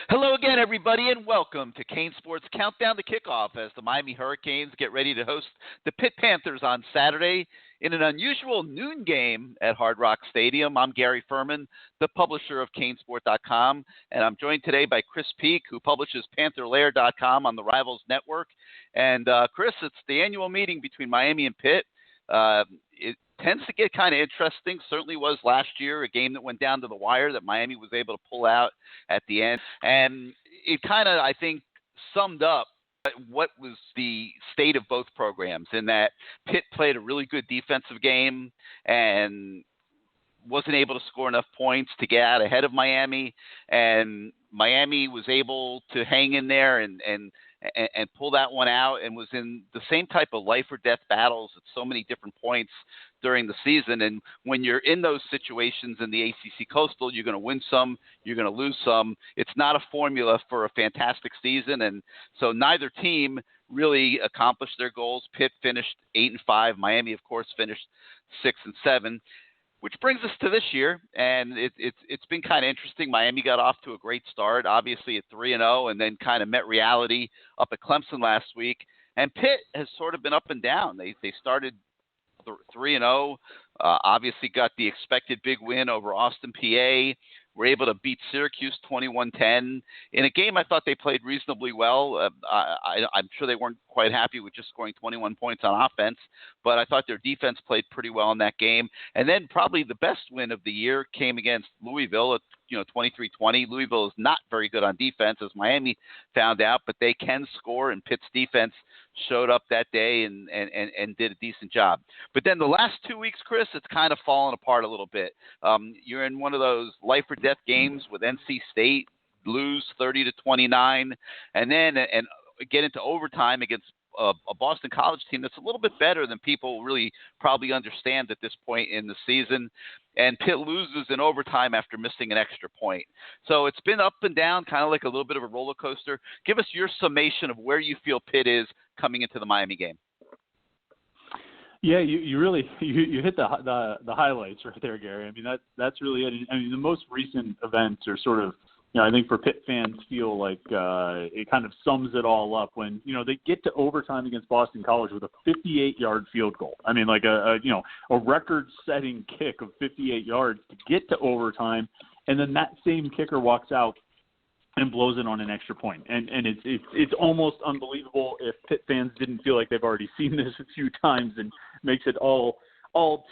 Hello again, everybody, and welcome to CaneSport's Countdown to Kickoff as the Miami Hurricanes get ready to host the Pitt Panthers on Saturday in an unusual noon game at Hard Rock Stadium. I'm Gary Ferman, the publisher of CaneSport.com, and I'm joined today by Chris Peak, who publishes PantherLair.com on the Rivals Network. And Chris, it's the annual meeting between Miami and Pitt. It tends to get kind of interesting. Certainly was last year, a game that went down to the wire that Miami was able to pull out at the end. And it kind of, I think, summed up what was the state of both programs in that Pitt played a really good defensive game and wasn't able to score enough points to get out ahead of Miami. And Miami was able to hang in there and pull that one out and was in the same type of life or death battles at so many different points during the season. And when you're in those situations in the ACC Coastal, you're going to win some, you're going to lose some. It's not a formula for a fantastic season. And so neither team really accomplished their goals. Pitt finished 8-5. Miami, of course, finished 6-7. Which brings us to this year, and it's been kind of interesting. Miami got off to a great start, obviously at 3-0, and then kind of met reality up at Clemson last week. And Pitt has sort of been up and down. They started 3-0, obviously got the expected big win over Austin, PA. Were able to beat Syracuse 21-10 in a game I thought they played reasonably well. I'm sure they weren't quite happy with just scoring 21 points on offense, but I thought their defense played pretty well in that game. And then probably the best win of the year came against Louisville at 23-20. Louisville is not very good on defense, as Miami found out, but they can score, and Pitt's defense showed up that day and did a decent job. But then the last 2 weeks, Chris, it's kind of fallen apart a little bit. You're in one of those life or death games with NC State, lose 30-29, and then get into overtime against a Boston College team that's a little bit better than people really probably understand at this point in the season. And Pitt loses in overtime after missing an extra point. So it's been up and down, kind of like a little bit of a roller coaster. Give us your summation of where you feel Pitt is coming into the Miami game. Yeah, you really hit the highlights right there, Gary. I mean, that's really it. I mean, the most recent events are sort of, I think for Pitt fans feel like it kind of sums it all up when, they get to overtime against Boston College with a 58-yard field goal. I mean, like a record-setting kick of 58 yards to get to overtime, and then that same kicker walks out and blows it on an extra point. And it's almost unbelievable if Pitt fans didn't feel like they've already seen this a few times, and makes it all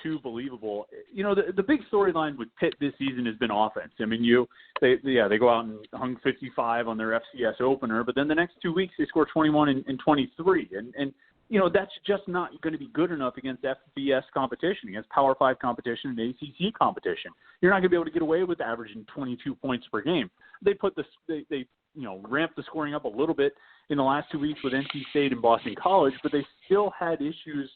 too believable. The big storyline with Pitt this season has been offense. I mean, they go out and hung 55 on their FCS opener, but then the next 2 weeks they score 21 and 23. And that's just not going to be good enough against FBS competition, against Power 5 competition and ACC competition. You're not going to be able to get away with averaging 22 points per game. They ramped the scoring up a little bit in the last 2 weeks with NC State and Boston College, but they still had issues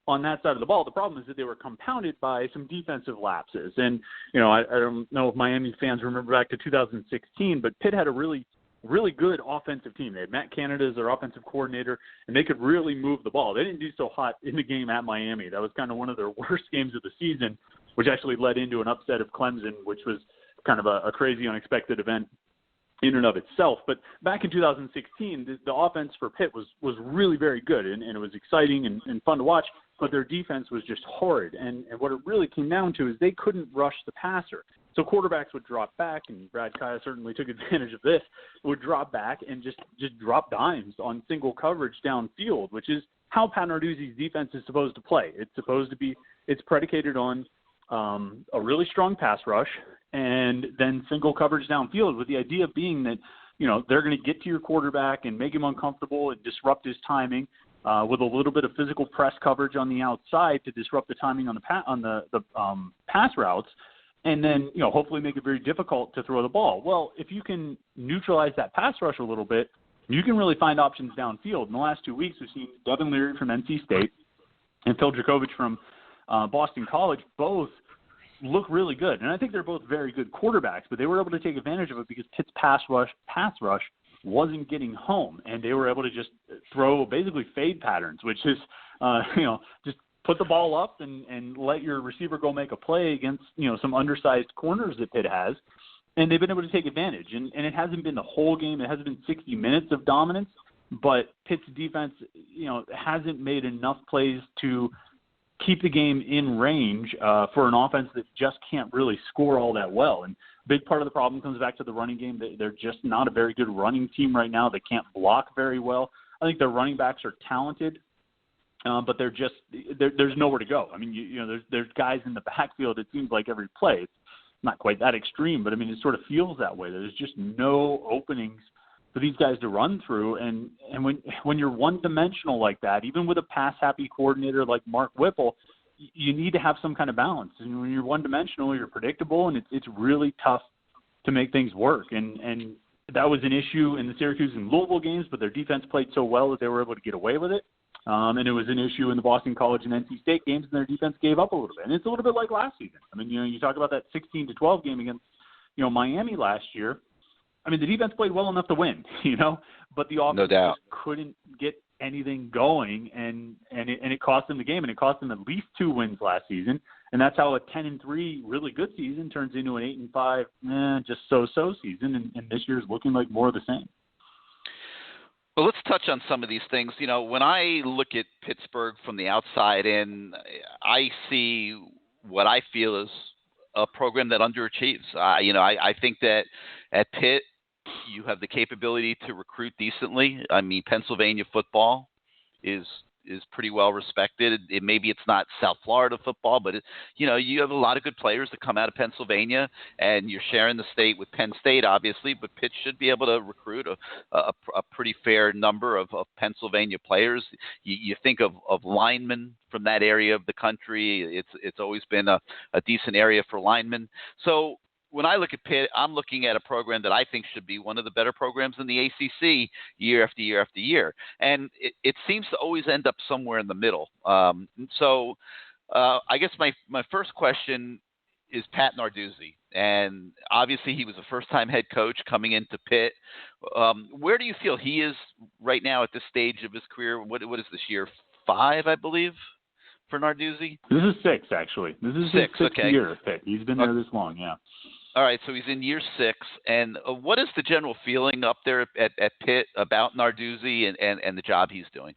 on that side of the ball. The problem is that they were compounded by some defensive lapses. And, I don't know if Miami fans remember back to 2016, but Pitt had a really, really good offensive team. They had Matt Canada as their offensive coordinator, and they could really move the ball. They didn't do so hot in the game at Miami. That was kind of one of their worst games of the season, which actually led into an upset of Clemson, which was kind of a crazy, unexpected event in and of itself. But back in 2016, the offense for Pitt was really very good, and it was exciting and fun to watch, but their defense was just horrid. And what it really came down to is they couldn't rush the passer. So quarterbacks would drop back, and Brad Kaya certainly took advantage of this, would drop back and just drop dimes on single coverage downfield, which is how Pat Narduzzi's defense is supposed to play. It's predicated on a really strong pass rush and then single coverage downfield, with the idea being that, they're going to get to your quarterback and make him uncomfortable and disrupt his timing with a little bit of physical press coverage on the outside to disrupt the timing on the pass routes, and then, hopefully make it very difficult to throw the ball. Well, if you can neutralize that pass rush a little bit, you can really find options downfield. In the last 2 weeks, we've seen Devin Leary from NC State and Phil Dracovic from Boston College both look really good. And I think they're both very good quarterbacks, but they were able to take advantage of it because Pitt's pass rush wasn't getting home, and they were able to just throw basically fade patterns, which is, just put the ball up and let your receiver go make a play against, some undersized corners that Pitt has. and they've been able to take advantage. And it hasn't been the whole game. It hasn't been 60 minutes of dominance, but Pitt's defense, hasn't made enough plays to keep the game in range for an offense that just can't really score all that well. And a big part of the problem comes back to the running game. They're just not a very good running team right now. They can't block very well. I think their running backs are talented, but there's nowhere to go. I mean, there's guys in the backfield, it seems like every play. It's not quite that extreme, but I mean, it sort of feels that way. There's just no openings for these guys to run through. And when you're one-dimensional like that, even with a pass-happy coordinator like Mark Whipple, you need to have some kind of balance. And when you're one-dimensional, you're predictable, and it's really tough to make things work. And that was an issue in the Syracuse and Louisville games, but their defense played so well that they were able to get away with it. And it was an issue in the Boston College and NC State games, and their defense gave up a little bit. And it's a little bit like last season. I mean, you talk about that 16-12 game against, Miami last year. I mean, the defense played well enough to win, but the offense just couldn't get anything going, and it cost them the game, and it cost them at least 2 wins last season. And that's how a 10-3 really good season turns into an 8-5 just so-so season, and this year's looking like more of the same. Well, let's touch on some of these things. When I look at Pittsburgh from the outside in, I see what I feel is a program that underachieves. I think that at Pitt, you have the capability to recruit decently. I mean, Pennsylvania football is pretty well respected. Maybe it's not South Florida football, but you have a lot of good players that come out of Pennsylvania, and you're sharing the state with Penn State, obviously. But Pitt should be able to recruit a pretty fair number of Pennsylvania players. You think of linemen from that area of the country. It's always been a decent area for linemen. So when I look at Pitt, I'm looking at a program that I think should be one of the better programs in the ACC year after year after year. And it seems to always end up somewhere in the middle. So I guess my first question is Pat Narduzzi. And obviously he was a first-time head coach coming into Pitt. Where do you feel he is right now at this stage of his career? What is this year? 5, I believe, for Narduzzi? This is 6, actually. This is his 6th year at Pitt. He's been there this long, yeah. All right, so he's in year 6. And what is the general feeling up there at Pitt about Narduzzi and the job he's doing?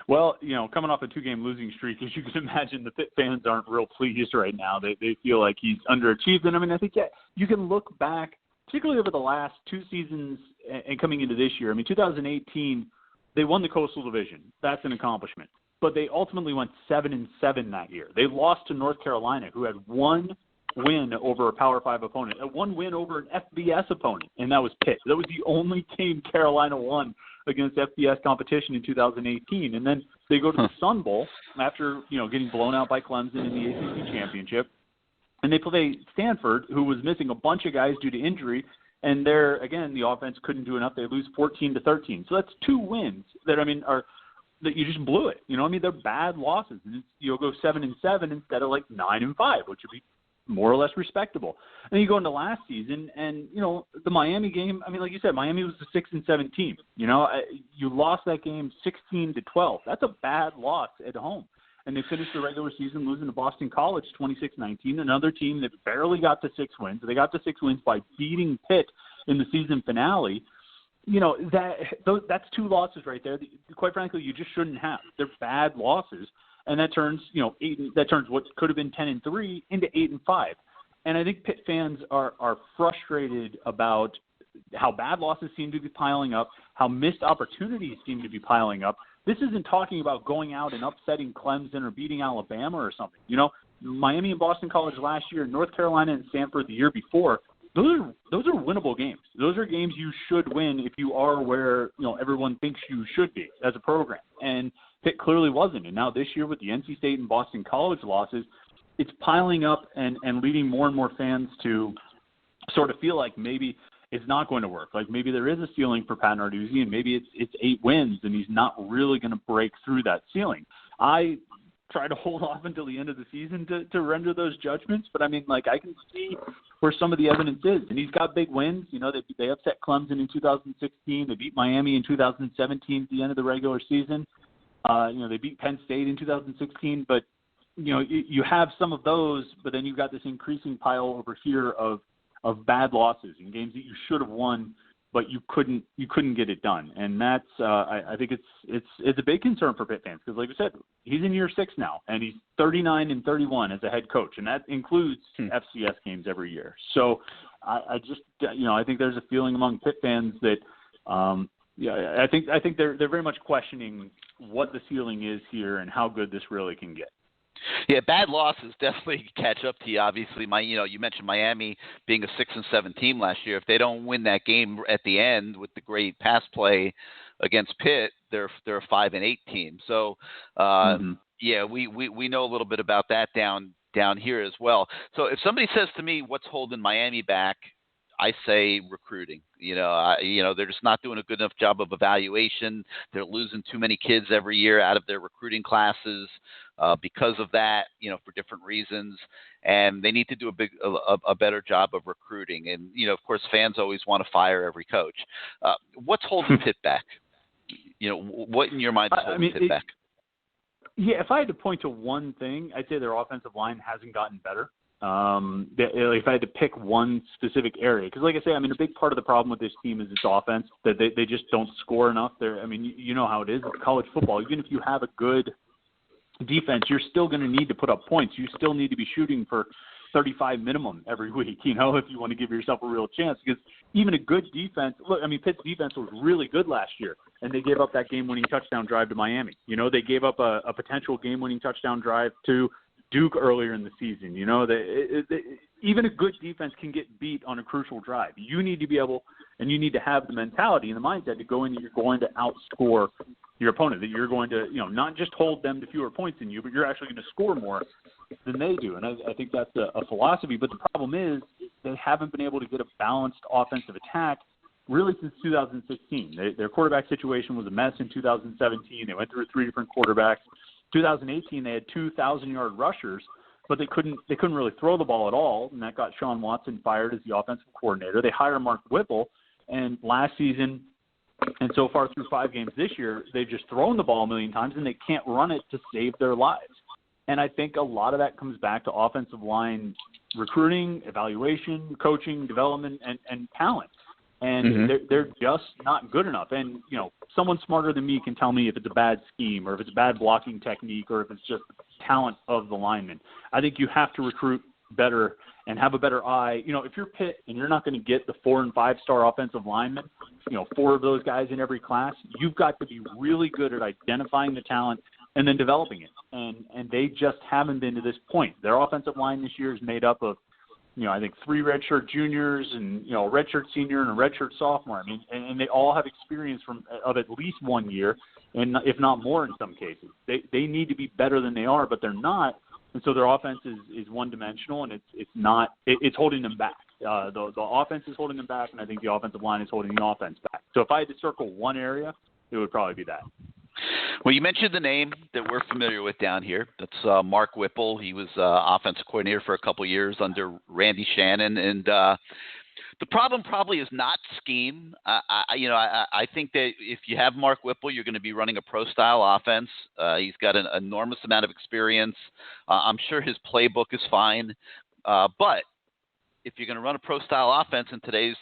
Well, coming off a 2-game losing streak, as you can imagine, the Pitt fans aren't real pleased right now. They feel like he's underachieved. And, I mean, I think you can look back, particularly over the last 2 seasons and coming into this year. I mean, 2018, they won the Coastal Division. That's an accomplishment. But they ultimately went 7-7 that year. They lost to North Carolina, who had one win over a Power 5 opponent, one win over an FBS opponent, and that was Pitt. That was the only game Carolina won against FBS competition in 2018. And then they go to the Sun Bowl after, getting blown out by Clemson in the ACC championship, and they play Stanford, who was missing a bunch of guys due to injury, and there, again, the offense couldn't do enough. They lose 14-13. So that's 2 wins that, that you just blew it. They're bad losses. And you'll go 7-7 instead of 9-5, which would be more or less respectable. And you go into last season, and the Miami game. I mean, like you said, Miami was the 6-7 team. You lost that game 16-12. That's a bad loss at home. And they finished the regular season losing to Boston College 26-19, another team that barely got to 6 wins. They got to 6 wins by beating Pitt in the season finale. That's 2 losses right there that, quite frankly, you just shouldn't have. They're bad losses. And that turns, what could have been 10-3 into 8-5. And I think Pitt fans are frustrated about how bad losses seem to be piling up, how missed opportunities seem to be piling up. This isn't talking about going out and upsetting Clemson or beating Alabama or something. Miami and Boston College last year, North Carolina and Stanford the year before. Those are winnable games. Those are games you should win if you are where everyone thinks you should be as a program. And Pitt clearly wasn't. And now this year with the NC State and Boston College losses, it's piling up and leading more and more fans to sort of feel like maybe it's not going to work. Like maybe there is a ceiling for Pat Narduzzi, and maybe it's 8 wins, and he's not really going to break through that ceiling. I try to hold off until the end of the season to render those judgments, but I can see where some of the evidence is, and he's got big wins. They upset Clemson in 2016. They beat Miami in 2017 at the end of the regular season. They beat Penn State in 2016, but you have some of those, but then you've got this increasing pile over here of of bad losses in games that you should have won, but you couldn't get it done. And that's I think it's a big concern for Pitt fans because, like I said, he's in year 6 now, and he's 39-31 as a head coach, and that includes FCS games every year. So I just I think there's a feeling among Pitt fans that I think they're very much questioning what the ceiling is here and how good this really can get. Yeah, bad losses definitely catch up to you. Obviously, you mentioned Miami being a 6-7 team last year. If they don't win that game at the end with the great pass play against Pitt, they're a 5-8 team. So, yeah, we know a little bit about that down here as well. So, if somebody says to me, "What's holding Miami back?" I say recruiting. They're just not doing a good enough job of evaluation. They're losing too many kids every year out of their recruiting classes because of that, for different reasons. And they need to do a better job of recruiting. And, of course, fans always want to fire every coach. What's holding Pitt back? What in your mind is holding Pitt back? Yeah, if I had to point to one thing, I'd say their offensive line hasn't gotten better. If I had to pick one specific area, because like I say, a big part of the problem with this team is its offense, that they just don't score enough. You know how it is. It's college football. Even if you have a good defense, you're still going to need to put up points. You still need to be shooting for 35 minimum every week, if you want to give yourself a real chance. Because even a good defense, Pitt's defense was really good last year, and they gave up that game-winning touchdown drive to Miami. They gave up a potential game-winning touchdown drive to Duke earlier in the season. Even a good defense can get beat on a crucial drive. You need to be able, and you need to have the mentality and the mindset to go in that you're going to outscore your opponent, that you're going to, not just hold them to fewer points than you, but you're actually going to score more than they do. And I think that's a philosophy. But the problem is they haven't been able to get a balanced offensive attack really since 2016. Their quarterback situation was a mess in 2017. They went through 3 different quarterbacks. 2018, they had 2,000-yard rushers, but they couldn't really throw the ball at all, and that got Sean Watson fired as the offensive coordinator. They hired Mark Whipple, and last season and so far through 5 games this year, they've just thrown the ball a million times, and they can't run it to save their lives. And I think a lot of that comes back to offensive line recruiting, evaluation, coaching, development, and talent. And they're just not good enough. And, someone smarter than me can tell me if it's a bad scheme or if it's bad blocking technique or if it's just talent of the linemen. I think you have to recruit better and have a better eye. If you're Pitt and you're not going to get the 4- and 5-star offensive linemen, 4 of those guys in every class, you've got to be really good at identifying the talent and then developing it. And they just haven't been to this point. Their offensive line this year is made up of, I think 3 redshirt juniors and, a redshirt senior and a redshirt sophomore. And they all have experience of at least 1 year, and if not more in some cases. They need to be better than they are, but they're not. And so their offense is one-dimensional, and it's holding them back. The offense is holding them back, and I think the offensive line is holding the offense back. So if I had to circle one area, it would probably be that. Well, you mentioned the name that we're familiar with down here. That's Mark Whipple. He was offensive coordinator for a couple of years under Randy Shannon. And the problem probably is not scheme. I think that if you have Mark Whipple, you're going to be running a pro-style offense. He's got an enormous amount of experience. I'm sure his playbook is fine. But if you're going to run a pro-style offense in today's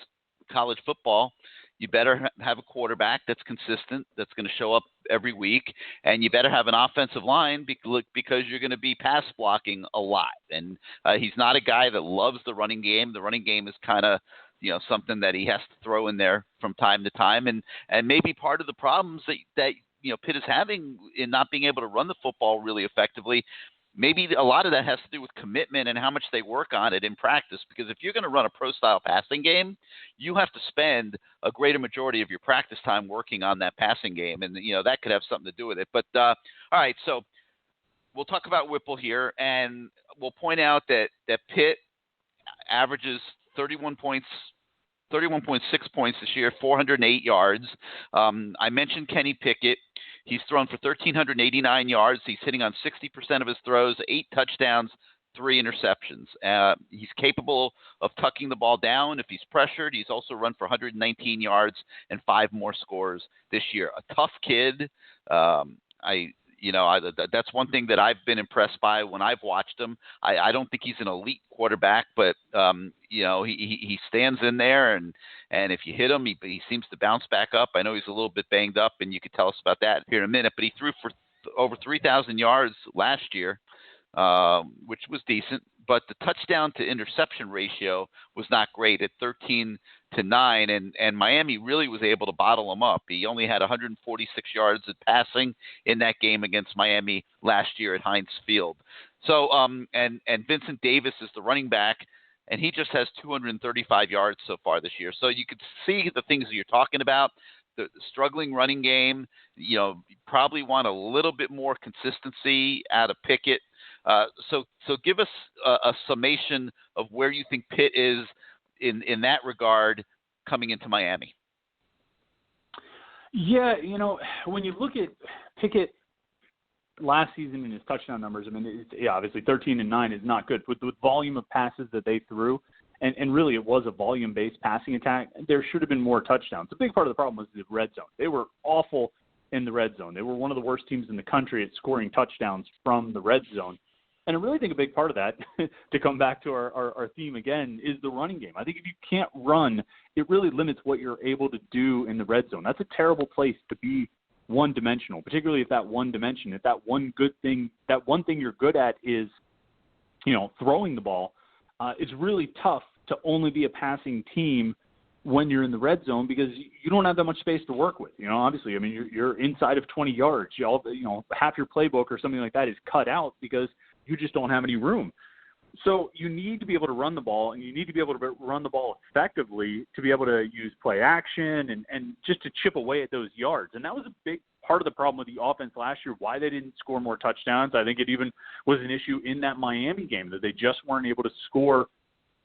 college football, you better have a quarterback that's consistent, that's going to show up every week, and you better have an offensive line because you're going to be pass blocking a lot. And he's not a guy that loves the running game. The running game is kind of, something that he has to throw in there from time to time. And maybe part of the problems that Pitt is having in not being able to run the football really effectively, maybe a lot of that has to do with commitment and how much they work on it in practice. Because if you're going to run a pro-style passing game, you have to spend a greater majority of your practice time working on that passing game. And, that could have something to do with it. But, all right, so we'll talk about Whipple here. And we'll point out that Pitt averages 31.6 points this year, 408 yards. I mentioned Kenny Pickett. He's thrown for 1,389 yards. He's hitting on 60% of his throws, 8 touchdowns, 3 interceptions. He's capable of tucking the ball down if he's pressured. He's also run for 119 yards and 5 more scores this year. A tough kid. That's one thing that I've been impressed by when I've watched him. I don't think he's an elite quarterback, but he stands in there, and if you hit him, he seems to bounce back up. I know he's a little bit banged up, and you could tell us about that here in a minute. But he threw for over 3,000 yards last year, which was decent. But the touchdown to interception ratio was not great at 13-9, and Miami really was able to bottle him up. He only had 146 yards of passing in that game against Miami last year at Heinz Field. So, and Vincent Davis is the running back, and he just has 235 yards so far this year. So you could see the things that you're talking about. The struggling running game, you probably want a little bit more consistency out of Pickett. So give us a summation of where you think Pitt is in that regard coming into Miami. Yeah, when you look at Pickett last season and his touchdown numbers, I mean, obviously 13-9 is not good. With the volume of passes that they threw, and really it was a volume-based passing attack, there should have been more touchdowns. A big part of the problem was the red zone. They were awful in the red zone. They were one of the worst teams in the country at scoring touchdowns from the red zone. And I really think a big part of that, to come back to our theme again, is the running game. I think if you can't run, it really limits what you're able to do in the red zone. That's a terrible place to be one-dimensional, particularly if that one thing you're good at is, throwing the ball. It's really tough to only be a passing team when you're in the red zone because you don't have that much space to work with. Obviously, I mean, you're inside of 20 yards. Half your playbook or something like that is cut out because you just don't have any room. So you need to be able to run the ball, and you need to be able to run the ball effectively to be able to use play action and just to chip away at those yards. And that was a big part of the problem with the offense last year, why they didn't score more touchdowns. I think it even was an issue in that Miami game that they just weren't able to score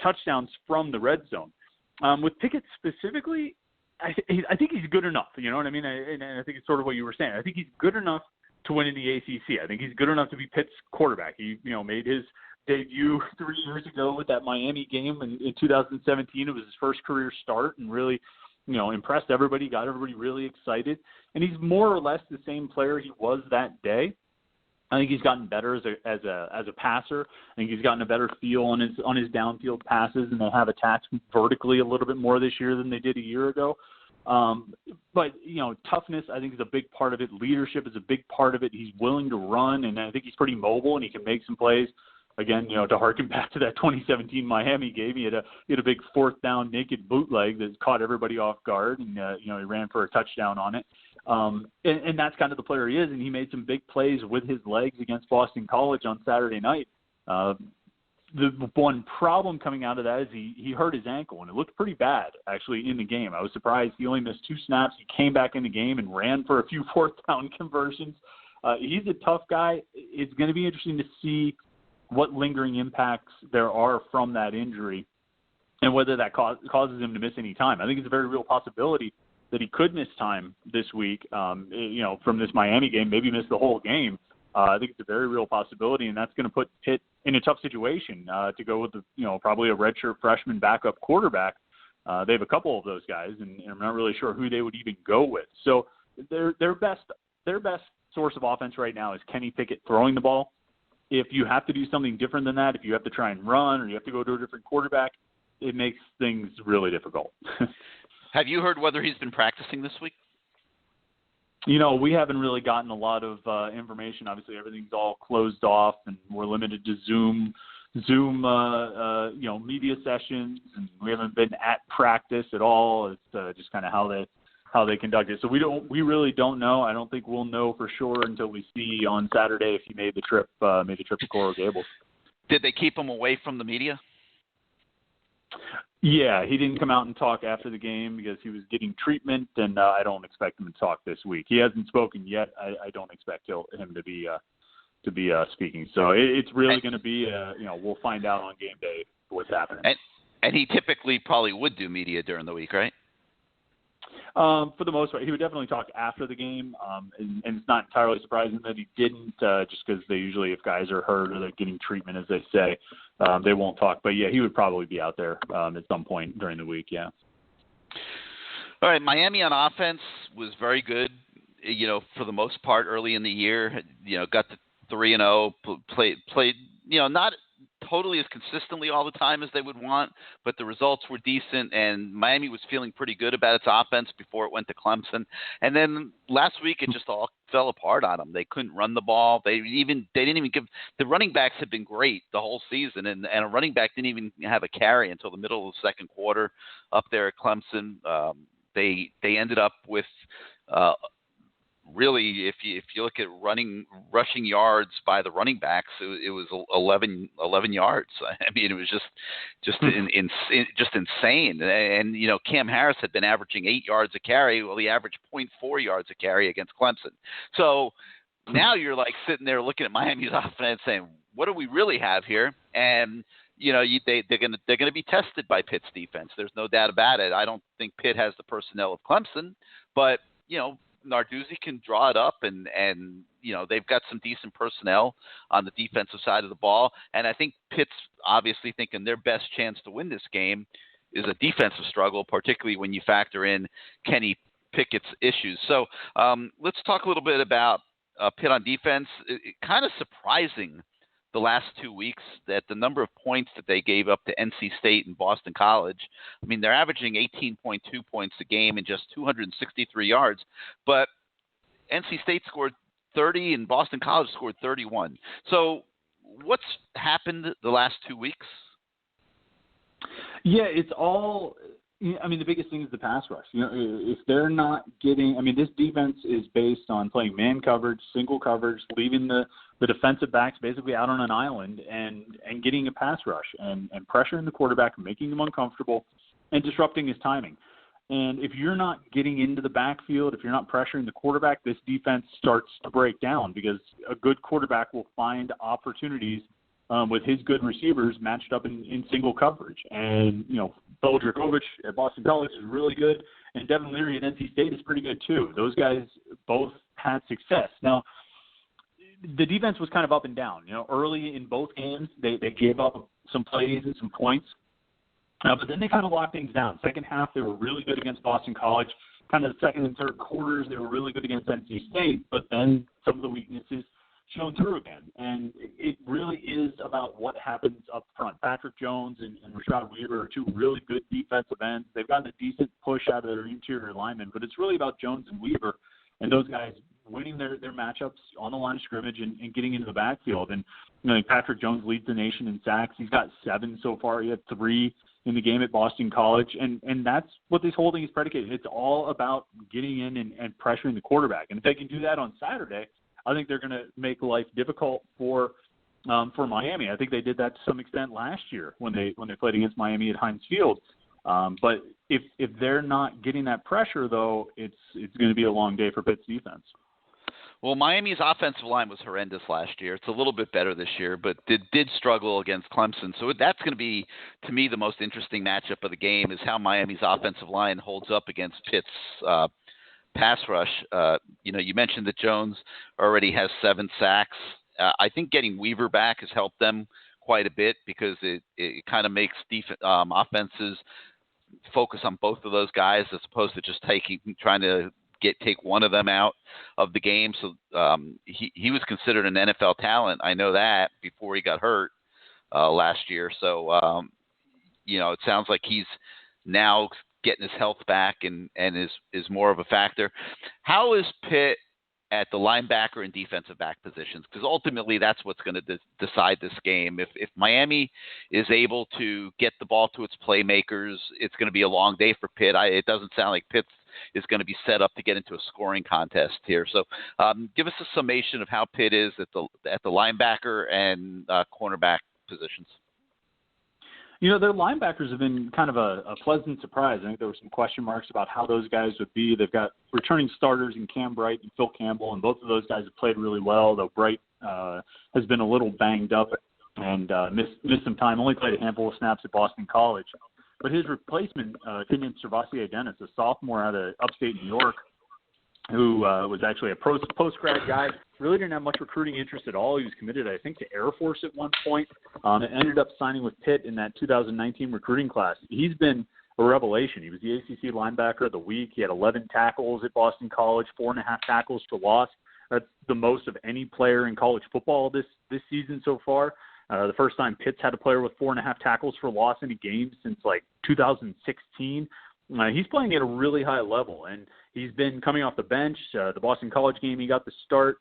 touchdowns from the red zone. With Pickett specifically, I think he's good enough. You know what I mean? And I think it's sort of what you were saying. I think he's good enough to win in the ACC. I think he's good enough to be Pitt's quarterback. He, made his debut 3 years ago with that Miami game in 2017. It was his first career start and really, impressed everybody, got everybody really excited. And he's more or less the same player he was that day. I think he's gotten better as a passer. I think he's gotten a better feel on his downfield passes, and they have attacked vertically a little bit more this year than they did a year ago. But toughness, I think, is a big part of it. Leadership is a big part of it. He's willing to run, and I think he's pretty mobile, and he can make some plays. Again, to harken back to that 2017 Miami game, he had a big fourth down naked bootleg that caught everybody off guard, and he ran for a touchdown on it. And that's kind of the player he is, and he made some big plays with his legs against Boston College on Saturday night. The one problem coming out of that is he hurt his ankle, and it looked pretty bad, actually, in the game. I was surprised. He only missed 2 snaps. He came back in the game and ran for a few fourth down conversions. He's a tough guy. It's going to be interesting to see what lingering impacts there are from that injury and whether that causes him to miss any time. I think it's a very real possibility that he could miss time this week, from this Miami game, maybe miss the whole game. I think it's a very real possibility, and that's going to put Pitt in a tough situation to go with probably a redshirt freshman backup quarterback. They have a couple of those guys, and I'm not really sure who they would even go with. So their best source of offense right now is Kenny Pickett throwing the ball. If you have to do something different than that, if you have to try and run or you have to go to a different quarterback, it makes things really difficult. Have you heard whether he's been practicing this week? We haven't really gotten a lot of information. Obviously, everything's all closed off, and we're limited to Zoom, media sessions, and we haven't been at practice at all. It's just kind of how they conduct it. So we really don't know. I don't think we'll know for sure until we see on Saturday if he made the trip to Coral Gables. Did they keep him away from the media? Yeah, he didn't come out and talk after the game because he was getting treatment, and I don't expect him to talk this week. He hasn't spoken yet. I don't expect him to be speaking. So it's really going to be we'll find out on game day what's happening. And he typically probably would do media during the week, right? For the most part, he would definitely talk after the game, and it's not entirely surprising that he didn't, just because they usually, if guys are hurt or they're getting treatment, as they say, they won't talk. But, yeah, he would probably be out there at some point during the week, yeah. All right, Miami on offense was very good for the most part early in the year, got to 3-0, played, not totally as consistently all the time as they would want, but the results were decent, and Miami was feeling pretty good about its offense before it went to Clemson. And then last week it just all fell apart on them. They couldn't run the ball. They didn't even give – the running backs have been great the whole season, and a running back didn't even have a carry until the middle of the second quarter up there at Clemson. They ended up with really, if you look at rushing yards by the running backs, it was 11 yards. I mean, it was just insane. And Cam Harris had been averaging 8 yards a carry. Well, he averaged 0.4 yards a carry against Clemson. So now you're like sitting there looking at Miami's offense saying, what do we really have here? And they're gonna be tested by Pitt's defense. There's no doubt about it. I don't think Pitt has the personnel of Clemson, but Narduzzi can draw it up, and they've got some decent personnel on the defensive side of the ball. And I think Pitt's obviously thinking their best chance to win this game is a defensive struggle, particularly when you factor in Kenny Pickett's issues. So let's talk a little bit about Pitt on defense. Kind of surprising the last 2 weeks that the number of points that they gave up to NC State and Boston College. I mean, they're averaging 18.2 points a game and just 263 yards, but NC State scored 30 and Boston College scored 31. So what's happened the last 2 weeks? Yeah, it's all – I mean, the biggest thing is the pass rush. If they're not getting – I mean, this defense is based on playing man coverage, single coverage, leaving the defensive backs basically out on an island and getting a pass rush and pressuring the quarterback, making him uncomfortable, and disrupting his timing. And if you're not getting into the backfield, if you're not pressuring the quarterback, this defense starts to break down because a good quarterback will find opportunities with his good receivers matched up in single coverage. And, Bill Dragovich at Boston College is really good, and Devin Leary at NC State is pretty good too. Those guys both had success. Now, the defense was kind of up and down. Early in both games, they gave up some plays and some points, but then they kind of locked things down. Second half, they were really good against Boston College. Kind of the second and third quarters, they were really good against NC State, but then some of the weaknesses shown through again. And it really is about what happens up front. Patrick Jones and Rashad Weaver are two really good defensive ends. They've gotten a decent push out of their interior linemen, but it's really about Jones and Weaver and those guys winning their matchups on the line of scrimmage and getting into the backfield. And Patrick Jones leads the nation in sacks. He's got 7 so far. He had 3 in the game at Boston College, and that's what this whole thing is predicated. It's all about getting in and pressuring the quarterback. And if they can do that on Saturday, I think they're going to make life difficult for Miami. I think they did that to some extent last year when they played against Miami at Heinz Field. But if they're not getting that pressure, though, it's going to be a long day for Pitt's defense. Well, Miami's offensive line was horrendous last year. It's a little bit better this year, but did struggle against Clemson. So that's going to be, to me, the most interesting matchup of the game is how Miami's offensive line holds up against Pitt's pass rush. You mentioned that Jones already has 7 sacks. I think getting Weaver back has helped them quite a bit because it kind of makes offenses focus on both of those guys as opposed to just trying to take one of them out of the game. So he was considered an NFL talent. I know that before he got hurt last year. So it sounds like he's now getting his health back and is more of a factor. How is Pitt at the linebacker and defensive back positions? Because ultimately that's what's going to decide this game. If Miami is able to get the ball to its playmakers, it's going to be a long day for Pitt. It doesn't sound like Pitt is going to be set up to get into a scoring contest here. So give us a summation of how Pitt is at the linebacker and cornerback positions. Their linebackers have been kind of a pleasant surprise. I think there were some question marks about how those guys would be. They've got returning starters in Cam Bright and Phil Campbell, and both of those guys have played really well, though Bright has been a little banged up and missed some time, only played a handful of snaps at Boston College. But his replacement, Kenyon Servassier-Dennis, a sophomore out of upstate New York, who was actually a post-grad guy, really didn't have much recruiting interest at all. He was committed, I think, to Air Force at one point, and ended up signing with Pitt in that 2019 recruiting class. He's been a revelation. He was the ACC linebacker of the week. He had 11 tackles at Boston College, 4.5 tackles for loss. That's the most of any player in college football this season so far. The first time Pitt's had a player with 4.5 tackles for loss in a game since like 2016. He's playing at a really high level, and he's been coming off the bench. The Boston College game, he got the start.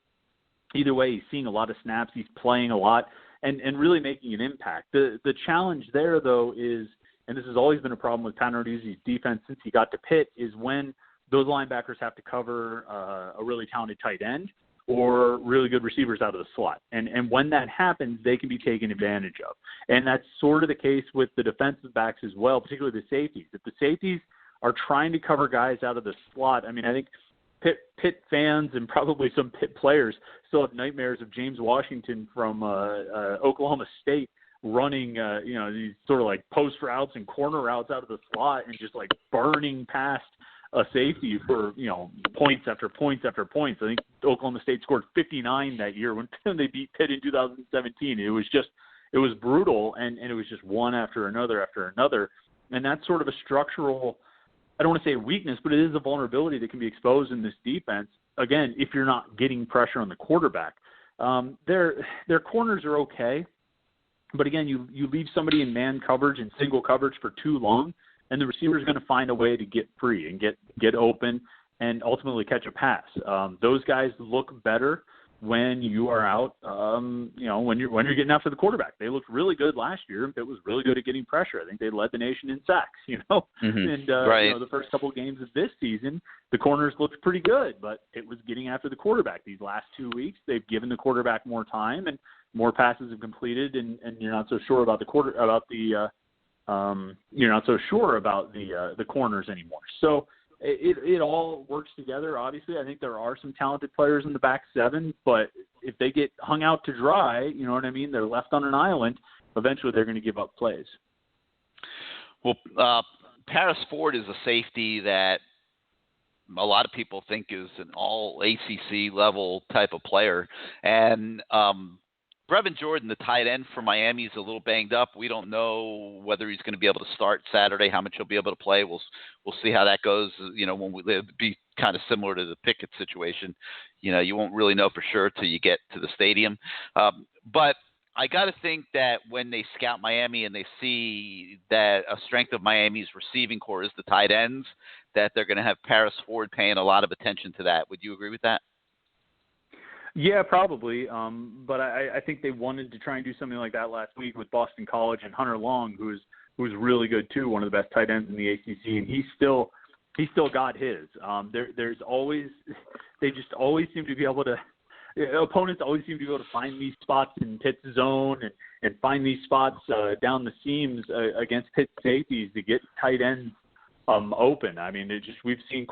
Either way, he's seeing a lot of snaps. He's playing a lot and really making an impact. The challenge there, though, is, and this has always been a problem with Pat Narduzzi's defense since he got to Pitt, is when those linebackers have to cover a really talented tight end or really good receivers out of the slot. And when that happens, they can be taken advantage of. And that's sort of the case with the defensive backs as well, particularly the safeties. If the safeties are trying to cover guys out of the slot, I mean, I think Pitt fans and probably some Pitt players still have nightmares of James Washington from Oklahoma State running, these sort of like post routes and corner routes out of the slot and just like burning past a safety for, points after points after points. I think Oklahoma State scored 59 that year when they beat Pitt in 2017. It was brutal, and it was just one after another. And that's sort of a structural, I don't want to say weakness, but it is a vulnerability that can be exposed in this defense. Again, if you're not getting pressure on the quarterback, their corners are okay. But again, you leave somebody in man coverage and single coverage for too long, and the receiver is going to find a way to get free and get open and ultimately catch a pass. Those guys look better when you are out, when you're getting after the quarterback. They looked really good last year. It was really good at getting pressure. I think they led the nation in sacks, Mm-hmm. And right. The first couple of games of this season, the corners looked pretty good, but it was getting after the quarterback. These last 2 weeks, they've given the quarterback more time and more passes have completed, and you're not so sure about the corners anymore. So it all works together. Obviously, I think there are some talented players in the back seven, but if they get hung out to dry, you know what I mean, they're left on an island, eventually they're going to give up plays. Well, Paris Ford is a safety that a lot of people think is an all ACC level type of player. And Brevin Jordan, the tight end for Miami, is a little banged up. We don't know whether he's going to be able to start Saturday, how much he'll be able to play. We'll see how that goes. When it'll be kind of similar to the Pickett situation. You won't really know for sure till you get to the stadium. But I got to think that when they scout Miami and they see that a strength of Miami's receiving core is the tight ends, that they're going to have Paris Ford paying a lot of attention to that. Would you agree with that? Yeah, probably. But I think they wanted to try and do something like that last week with Boston College and Hunter Long, who's really good too, one of the best tight ends in the ACC, and he still got his. They just always seem to be able to. Opponents always seem to be able to find these spots in Pitt's zone and find these spots down the seams against Pitt safeties to get tight ends open. I mean, we've seen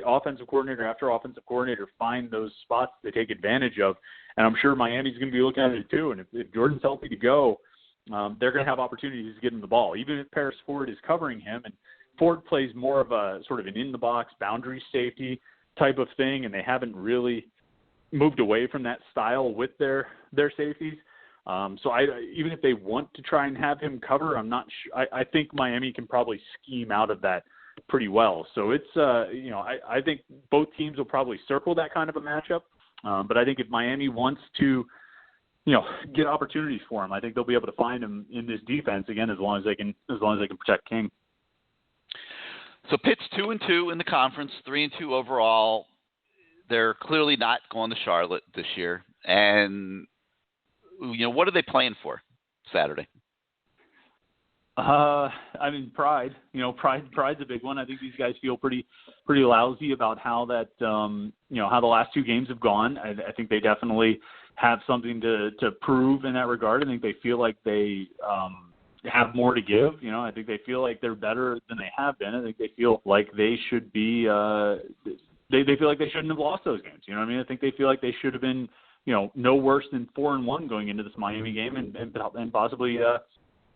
offensive coordinator after offensive coordinator find those spots they take advantage of, and I'm sure Miami's going to be looking at it too. And if Jordan's healthy to go, they're going to have opportunities to get him the ball, even if Paris Ford is covering him. And Ford plays more of a sort of an in-the-box boundary safety type of thing, and they haven't really moved away from that style with their safeties. So even if they want to try and have him cover, I'm not sure. I think Miami can probably scheme out of that pretty well. So it's, I think both teams will probably circle that kind of a matchup. But I think if Miami wants to, get opportunities for him, I think they'll be able to find him in this defense again, as long as they can protect King. So Pitt's 2-2 in the conference, 3-2 overall. They're clearly not going to Charlotte this year. And, what are they playing for Saturday? Pride. Pride's a big one. I think these guys feel pretty lousy about how that, how the last two games have gone. I think they definitely have something to prove in that regard. I think they feel like they have more to give. I think they feel like they're better than they have been. I think they feel like they should be. They feel like they shouldn't have lost those games. I think they feel like they should have been, no worse than 4-1 going into this Miami game and possibly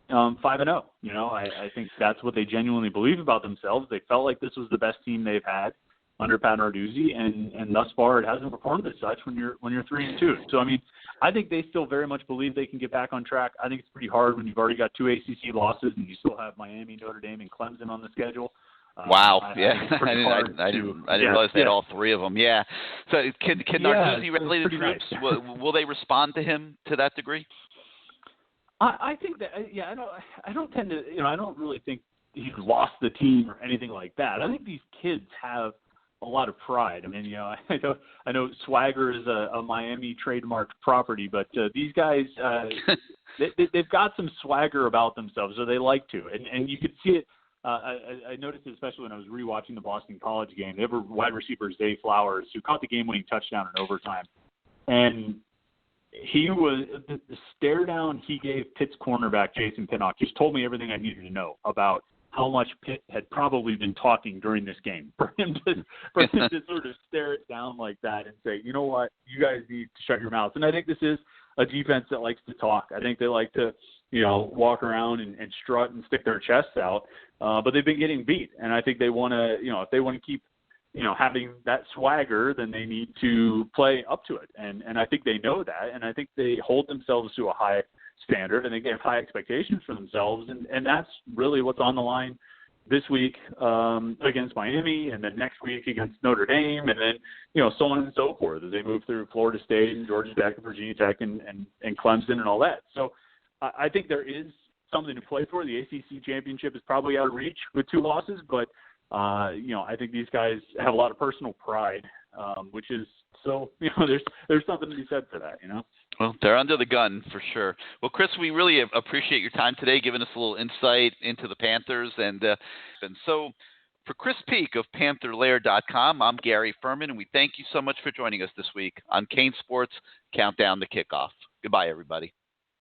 5-0. I think that's what they genuinely believe about themselves. They felt like this was the best team they've had, under Pat Narduzzi, and thus far it hasn't performed as such when you're 3-2. So I mean, I think they still very much believe they can get back on track. I think it's pretty hard when you've already got 2 ACC losses and you still have Miami, Notre Dame, and Clemson on the schedule. Wow, I didn't realize they had all 3 of them. Yeah. So can Narduzzi rally the troops? Nice. Will they respond to him to that degree? I think that I don't tend to I don't really think he's lost the team or anything like that. I think these kids have a lot of pride. I mean, I know swagger is a Miami trademarked property, but these guys they've got some swagger about themselves, or they like to, and you could see it. I noticed it especially when I was rewatching the Boston College game. They have a wide receiver, Zay Flowers, who caught the game-winning touchdown in overtime, and he was the stare down he gave Pitt's cornerback Jason Pinnock just told me everything I needed to know about how much Pitt had probably been talking during this game. For him to sort of stare it down like that and say, you know what, you guys need to shut your mouths. And I think this is a defense that likes to talk. I think they like to, walk around and strut and stick their chests out. But they've been getting beat. And I think they want to, if they want to keep, having that swagger, then they need to play up to it. And I think they know that. And I think they hold themselves to a high standard, and they have high expectations for themselves, and that's really what's on the line this week against Miami, and then next week against Notre Dame, and then so on and so forth as they move through Florida State and Georgia Tech and Virginia Tech and Clemson and all that. So I think there is something to play for. The ACC championship is probably out of reach with 2 losses, but I think these guys have a lot of personal pride, which is so there's something to be said for that. Well, they're under the gun for sure. Well, Chris, we really appreciate your time today, giving us a little insight into the Panthers. And so for Chris Peak of PantherLair.com, I'm Gary Ferman, and we thank you so much for joining us this week on CaneSport's Countdown to Kickoff. Goodbye, everybody.